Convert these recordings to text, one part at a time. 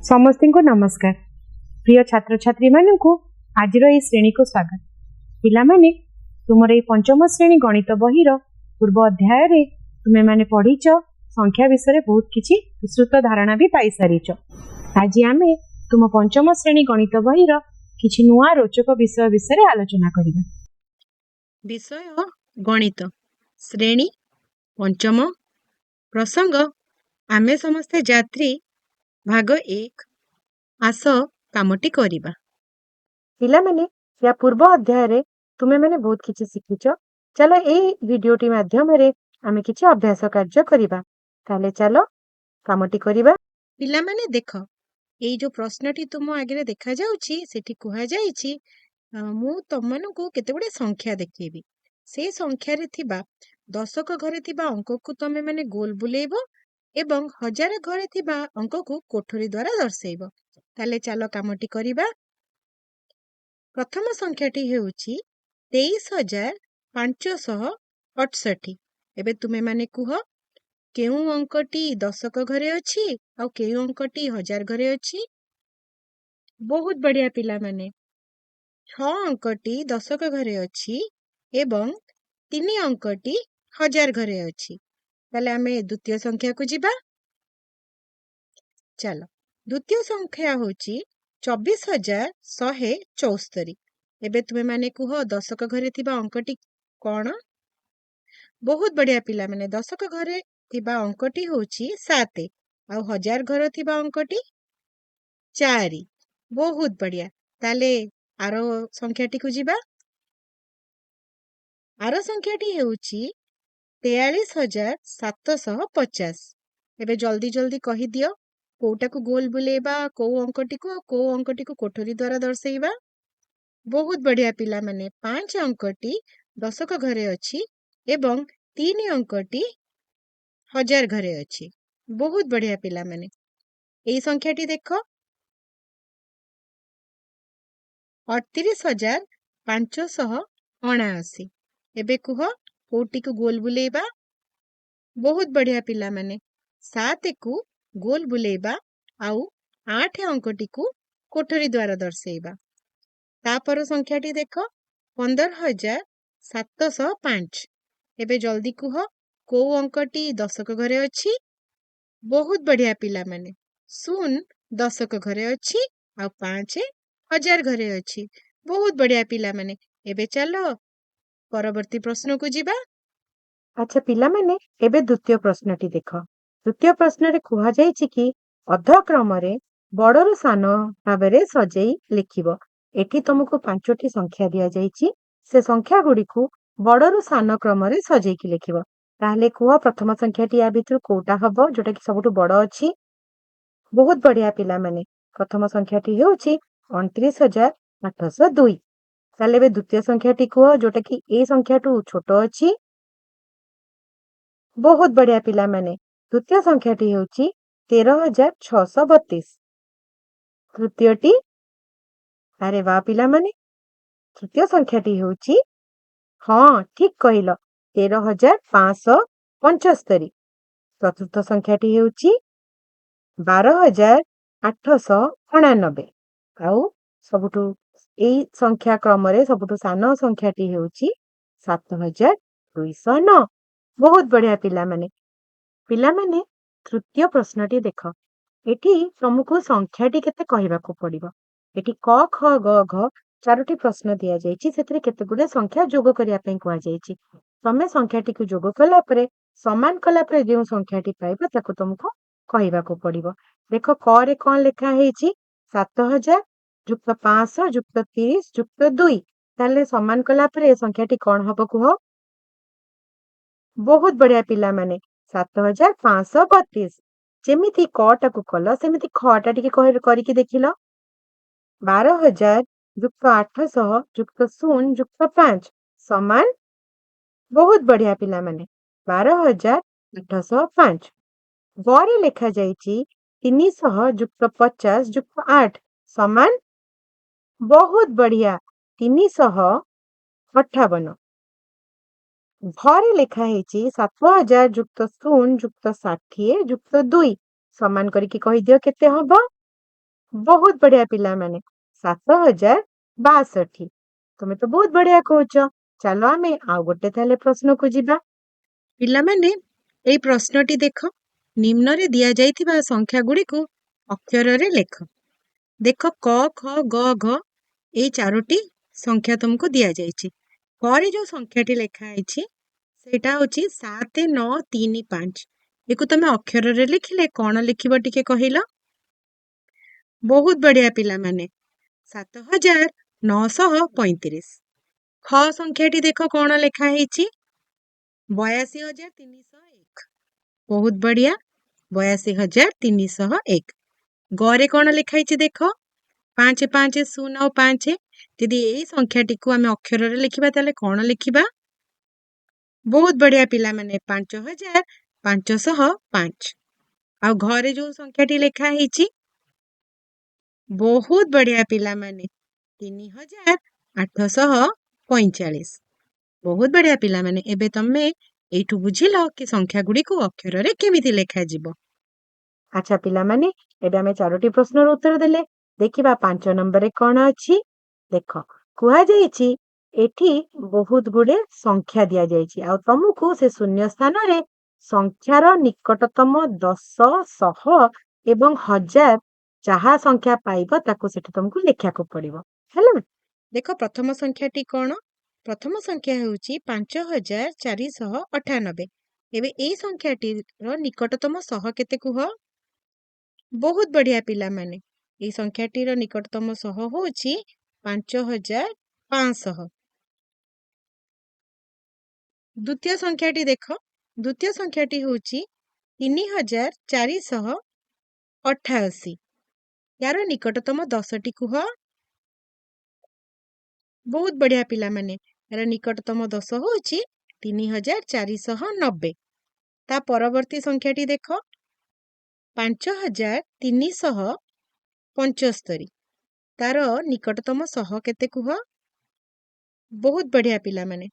समस्त को नमस्कार। प्रिय छात्र छात्री मानू आज श्रेणी को स्वागत। पिला माने तुमर ये पंचम श्रेणी गणित बहीर पूर्व अध्याय रे तुमे माने पढ़ीच संख्या विषय बहुत किछि विस्तृत धारणा भी पाई सारीच। आज आमे तुम पंचम श्रेणी गणित बहीर किछि नुआ रोचक विषय विषय आलोचना करिबा। विषय गणित श्रेणी पंचम प्रसंग आमे समस्ते यात्री भाग 1 आस कामटी करिबा। पिला माने या पूर्व अध्याय रे तुमे माने बहुत किछि शिखिच। चलो ए वीडियोटी माध्यम रे आमे किछि अभ्यास कार्य करिबा। ताले चलो कामटी करिबा। पिला माने देखो ए जो प्रश्नटी तुम आगे देखा जाउछि सेठी कुहा जाइछि मु तमनको केते गुडे संख्या देखैबी। से संख्या रे थिबा दशक घरे थिबा अंक को तमे माने गोल बुलेइबो एवं हजार घरे थिबा अंक को कोठरी द्वारा दर्शेइबो। ताले चलो कामटी करिबा। प्रथम संख्याटी हेउछि 23,568। एबे तुमे माने कुह केउ अंकटी दशक घरे अछि आ केउ अंकटी हजार घरे अछि। बहुत बढ़िया पिला माने 6 अंकटी दशक घरे अछि एवं 3 अंकटी हजार घरे अछि। ताले आमे द्वितीय संख्या को जिबा। चलो द्वितीय संख्या होची 24,174। एबे तुमे माने कुह दशक घरे थिबा अंकटी कोन? बहुत बढ़िया पिला माने दशक घरे थिबा अंकटी होची 7 आ हजार घरे थिबा अंकटी 4। बहुत बढ़िया। ताले आरो संख्याटी को जिबा। आरो संख्याटी हेउची 43,750। एबे जल्दी जल्दी कहि दियो कोटा को गोल बुलेबा को अंकटी को कोठरी द्वारा दर्शेइबा। बहुत बढ़िया पिला माने 5 अंकटी दशक घरे अछि एवं 3 अंकटी हजार घरे अछि। बहुत बढ़िया पिला माने एई संख्याटी देखो 38,579। एबे कुह कोटी को गोल बुलेबा। बहुत बढ़िया पिला माने 7 को गोल बुलेबा आउ 8 अंकटी को कोठरी द्वारा दर्शेइबा। तापर संख्याटी देखो 15,705। एबे जल्दी कुह को अंकटी दशक घरे अछि। बहुत बढ़िया पिला माने 0 दशक घरे अछि आ 5 हजार घरे अछि। बहुत बढ़िया पिला माने एबे चलो परवर्ती प्रश्न को जिबा। अच्छा पिला माने एबे द्वितीय प्रश्नटी देखो। द्वितीय प्रश्न रे कुहा जायछि कि अध क्रम रे बड़र सान भाबरे सजेई लिखिबो। एठी तुमको 5टी संख्या दिया जायछि। से संख्या गुडी को बड़र सान क्रम रे सजेई कि लिखिबो। ताहले कुहा प्रथम संख्याटी या भितर कोटा हबो जोटा कि सबटु बड़ अछि। बहुत बढ़िया पिला माने प्रथम संख्याटी हेउछि 29,802। ताले बे द्वितीय संख्याटी कुहा जोटा कि ए संख्याटु छोट अछि। बहुत बढ़िया पिला माने द्वितीय संख्याटी हेउछि 13,632। तृतीयटी अरे वाह पिला माने तृतीय संख्याटी हेउछि हाँ ठीक कहिलो 13,575। चतुर्थ संख्याटी हेउछि 12,899 आउ सबुठु एई संख्या क्रम रे सबुठु सान संख्याटी हेउछि 7,209। बहुत बढ़िया पिला माने तृतीय प्रश्नटी देखो। एठी तुमको संख्याटी केते कहिबाको पड़िबो। एठी क ख ग घ चारोटी प्रश्न दिया जायछि। सेतरे केते गुडे संख्या जोग करिया पई कुआ जायछि। तमे संख्याटी को जोग कला परे समान कला परे जे संख्याटी पाइबो ताको तुमको कहिबाको पड़िबो। देखो क रे कोन लेखा हेछि 7,000 जुक्त 500 जुक्त 30 जुक्त 2। ताले समान कला परे संख्याटी कोन हबो कुहो। बहुत बढ़िया पिला माने 7,532। जेमिति कटा को कल सेमिति खटा टिके करिके देखिलो 12,000 जुक्त 800 जुक्त 0 जुक्त 5 समान। बहुत बढ़िया पिला माने 12,805। गरे लेखा जायछि 300 जुक्त 50 जुक्त 8 समान। बहुत बढ़िया 358। घरे लेखा हेछि 7,000 जुक्त 0 जुक्त 60 जुक्त 2 समान करिके कहि दियो केते हबो। बहुत बढ़िया पिलामाने 7062। तमे तो बहुत बढ़िया कहूच। चलो आमे आउ गोटे ताले प्रश्न को जिबा। ପିଲାମାନେ ଏଇ ପ୍ରଶ୍ନଟି ଦେଖ। ନିମ୍ନରେ ଦିଆଯାଇଥିବା ସଂଖ୍ୟା ଗୁଡ଼ିକୁ ଅକ୍ଷରରେ ଲେଖ। ଦେଖ କ ଖ ଗ ଘ ଏଇ ଚାରୋଟି ସଂଖ୍ୟା ତମକୁ ଦିଆଯାଇଛି। ପରେ ଯୋଉ ସଂଖ୍ୟାଟି ଲେଖା ହେଇଛି ସେଇଟା ହଉଛି 7935। ଏକୁ ତମେ ଅକ୍ଷରରେ ଲେଖିଲେ କଣ ଲେଖିବ ଟିକେ କହିଲ? ବହୁତ ବଢିଆ ପିଲାମାନେ 7935। ଖ ସଂଖ୍ୟାଟି ଦେଖ କଣ ଲେଖା ହେଇଛି? 82,301। ବହୁତ ବଢିଆ 82,301। ଗରେ କଣ ଲେଖା ହେଇଛି ଦେଖ? 5505। ଯଦି ଏଇ ସଂଖ୍ୟାଟିକୁ ଆମେ ଅକ୍ଷରରେ ଲେଖିବା ତାହେଲେ କଣ ଲେଖିବା? ବହୁତ ବଢିଆ ପିଲାମାନେ 5505। ଆଉ ଘରେ ଯୋଉ ସଂଖ୍ୟାଟି ଲେଖା ହେଇଛି ବହୁତ ବଢିଆ ପିଲାମାନେ 3845। ବହୁତ ବଢିଆ ପିଲାମାନେ ଏବେ ତମେ ଏଇଠୁ ବୁଝିଲ କି ସଂଖ୍ୟା ଗୁଡ଼ିକୁ ଅକ୍ଷରରେ କେମିତି ଲେଖାଯିବ। ଆଚ୍ଛା ପିଲାମାନେ ଏବେ ଆମେ ଚାରୋଟି ପ୍ରଶ୍ନର ଉତ୍ତର ଦେଲେ। ଦେଖିବା 5 ନମ୍ବରରେ କଣ ଅଛି। ଦେଖ କୁହାଯାଇଛି ଏଠି ବହୁତ ଗୁଡେ ସଂଖ୍ୟା ଦିଆଯାଇଛି ଆଉ ତମକୁ ସେ ଶୂନ୍ୟ ସ୍ଥାନରେ ସଂଖ୍ୟାର ନିକଟତମ 10, 100 ଏବଂ 1000 ଯାହା ସଂଖ୍ୟା ପାଇବ ତାକୁ ସେଠି ତମକୁ ଲେଖିବାକୁ ପଡିବ। ହେଲା? ଦେଖ ପ୍ରଥମ ସଂଖ୍ୟାଟି କଣ? ପ୍ରଥମ ସଂଖ୍ୟା ହେଉଛି 5498। ଏବେ ଏଇ ସଂଖ୍ୟାଟିର ନିକଟତମ ସହ କେତେ କୁହ? ବହୁତ ବଢିଆ ପିଲାମାନେ ଏଇ ସଂଖ୍ୟାଟିର ନିକଟତମ ସହ ହଉଛି 5500। ଦ୍ୱିତୀୟ ସଂଖ୍ୟାଟି ଦେଖ। ଦ୍ୱିତୀୟ ସଂଖ୍ୟାଟି ହଉଛି 3488। ୟାର ନିକଟତମ 10ଟି କୁହ। ବହୁତ ବଢିଆ ପିଲାମାନେ ୟାର ନିକଟତମ 10 ହଉଛି 3490। ତା ପରବର୍ତ୍ତୀ ସଂଖ୍ୟାଟି ଦେଖ 5375। ତାର ନିକଟତମ ସହ କେତେ କୁହ? ବହୁତ ବଢିଆ ପିଲାମାନେ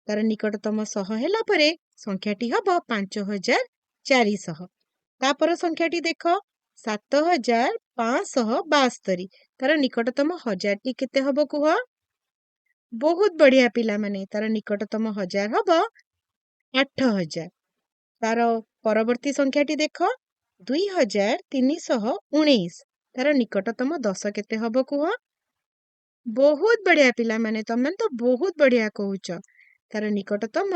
ତାର ନିକଟତମ ସହ ହେଲା ପରେ ସଂଖ୍ୟାଟି ହବ 5400। ତାପର ସଂଖ୍ୟାଟି ଦେଖ 7572। ତାର ନିକଟତମ 1000ଟି କେତେ ହବ କୁହ? ବହୁତ ବଢିଆ ପିଲାମାନେ ତାର ନିକଟତମ 1000 ହବ 8000। ତାର ପରବର୍ତ୍ତୀ ସଂଖ୍ୟାଟି ଦେଖ 2319। ତାର ନିକଟତମ 10 କେତେ ହବ କୁହ? ବହୁତ ବଢିଆ ପିଲାମାନେ ତମେ ତ ବହୁତ ବଢିଆ କହୁଛ। ତାର ନିକଟତମ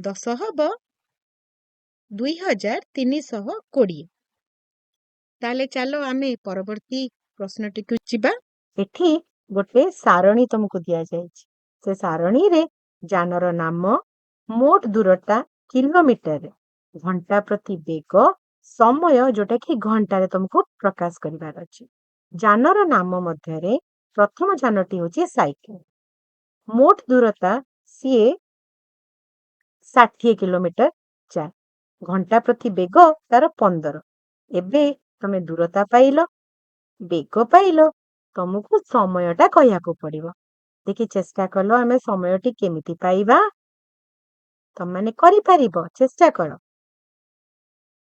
10 ହବ 2320। ତାହେଲେ ଚାଲ ଆମେ ପରବର୍ତ୍ତୀ ପ୍ରଶ୍ନଟିକୁ ଯିବା। ଏଠି ଗୋଟେ ସାରଣୀ ତମକୁ ଦିଆଯାଇଛି। ସେ ସାରଣୀରେ ଯାନର ନାମ, ମୋଟ ଦୂରତା କିଲୋମିଟରରେ, ଘଣ୍ଟା ପ୍ରତି ବେଗ, ସମୟ ଯୋଉଟା କି ଘଣ୍ଟାରେ ତମକୁ ପ୍ରକାଶ କରିବାର ଅଛି। ଯାନର ନାମ ମଧ୍ୟରେ ପ୍ରଥମ ଯାନଟି ହଉଛି ସାଇକେଲ। ମୋଟ ଦୂରତା ସିଏ 60 କିଲୋମିଟର ଯାଏ। ଘଣ୍ଟା ପ୍ରତି ବେଗ ତାର 15। ଏବେ ତମେ ଦୂରତା ପାଇଲ, ବେଗ ପାଇଲ, ତମକୁ ସମୟଟା କହିବାକୁ ପଡିବ। ଦେଖି ଚେଷ୍ଟା କଲ ଆମେ ସମୟଟି କେମିତି ପାଇବା। ତମମାନେ କରିପାରିବ, ଚେଷ୍ଟା କର।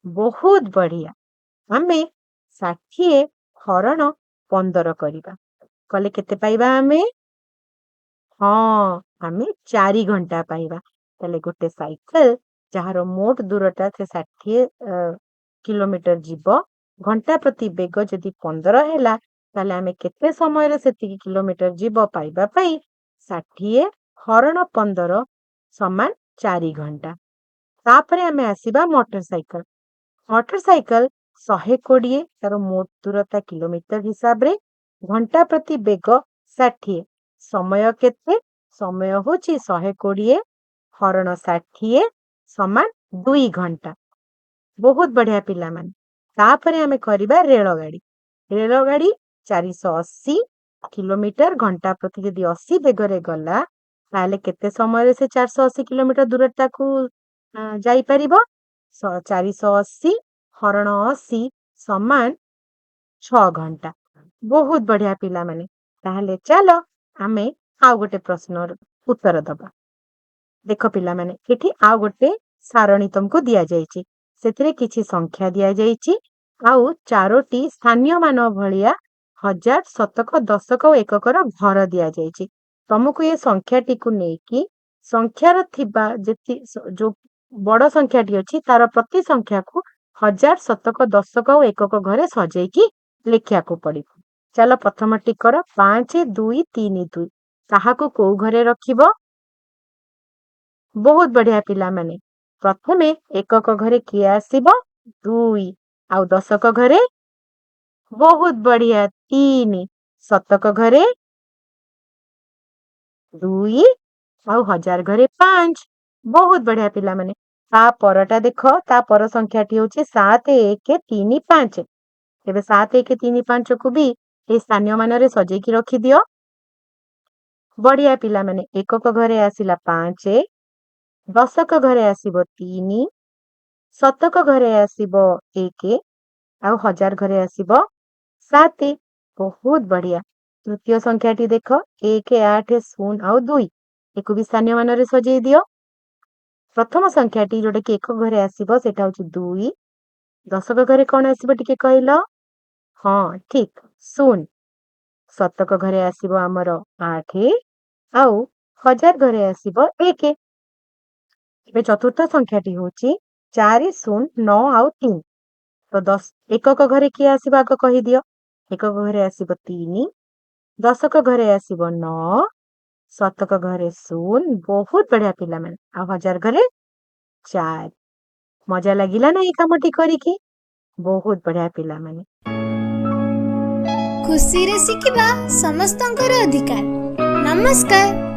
ବହୁତ ବଢିଆ। ଆମେ 60 ହରଣ 15 କରିବା। କଲେ କେତେ ପାଇବା ଆମେ? ହଁ, ଆମେ 4 ଘଣ୍ଟା ପାଇବା। ତାହେଲେ ଗୋଟେ ସାଇକେଲ ଯାହାର ମୋଟ ଦୂରତା ସେ 60 କିଲୋମିଟର ଯିବ, ଘଣ୍ଟା ପ୍ରତି ବେଗ ଯଦି 15 ହେଲା ତାହେଲେ ଆମେ କେତେ ସମୟରେ ସେତିକି କିଲୋମିଟର ଯିବ ପାଇବା ପାଇଁ 60 ହରଣ 15 ସମାନ 4 ଘଣ୍ଟା। ତାପରେ ଆମେ ଆସିବା ମୋଟର ସାଇକେଲ। ମୋଟର ସାଇକେଲ 120 ତାର ମୋଟ ଦୂରତା କିଲୋମିଟର ହିସାବରେ, ଘଣ୍ଟା ପ୍ରତି ବେଗ 60। ସମୟ କେତେ? ସମୟ ହଉଛି 120 ହରଣ 60 ସମାନ 2 ଘଣ୍ଟା। ବହୁତ ବଢିଆ ପିଲାମାନେ। ତାପରେ ଆମେ କରିବା ରେଳଗାଡି। ରେଳଗାଡି 480 କିଲୋମିଟର, ଘଣ୍ଟା ପ୍ରତି ଯଦି 80 ବେଗରେ ଗଲା ତାହେଲେ କେତେ ସମୟରେ ସେ 480 କିଲୋମିଟର ଦୂରତାକୁ ଯାଇପାରିବ? 480 ହରଣ 80 ସମାନ 6 ଘଣ୍ଟା। ବହୁତ ବଢିଆ ପିଲାମାନେ। ତାହେଲେ ଚାଲ ଆମେ ଆଉ ଗୋଟେ ପ୍ରଶ୍ନର ଉତ୍ତର ଦବା। ଦେଖ ପିଲାମାନେ ଏଠି ଆଉ ଗୋଟେ ସାରଣୀ ତମକୁ ଦିଆଯାଇଛି। ସେଥିରେ କିଛି ସଂଖ୍ୟା ଦିଆଯାଇଛି ଆଉ 4ଟି ସ୍ଥାନୀୟ ମାନ ଭଳିଆ हजार शतक दशक और एककर भर दिया जायछि। तुमको ये संख्याटी को नेकी संख्यार थिबा जो बड़ संख्याटी अछि तार प्रति संख्या को हजार शतक दशक और एकक घरे सजेकी लिखिया को पड़िबो। चलो प्रथम टी कर 5 2 3 2 ताहाको को घरे रखिबो। बहुत बढ़िया पिला माने प्रथमे एकक घरे किए आसीबो 2 आउ दशक घरे बहुत बढ़िया 3 शतक घरे 2 आउ हजार घरे 5 बहुत बढ़िया पिला माने ता परटा देखो ता पर संख्याटी होची 7 1 3 5 एबे 7 1 3 5 को भी ए स्थानीय मानरे सजेई की रखी दियो। बढ़िया पिला माने एकक घरे आसिला 5 दशक घरे आसीबो 3 शतक घरे आसीबो 1 आउ हजार घरे आसीबो 7 बहुत बढ़िया। तृतीय संख्याटी देख 1 8 0 आउ 2 एको भी स्थानीय मानरे सजेई दियो। प्रथम संख्याटी जोटा कि एक घरे आसीबो सेटा होची 2 दशक घरे कोन आसीबो टिके कहलो। हाँ ठीक 0 शतक घरे आसीबो हमर 8 आउ हजार घरे आसीबो 1। एबे चतुर्थ संख्याटी होची 4 0 9 आउ 3 तो 10 एकक घरे किए आसीबो आग कहि दियो। एकक घरे आसीबो 3 दशक घरे आसीबो 9 शतक घरे 0 बहुत बढ़िया पिला मन आ हजार घरे 4। मजा लागिला ना ये कामटी करिकी बहुत बढ़िया पिला माने। खुशी रे शिखिबा समस्तंकर अधिकार। नमस्कार।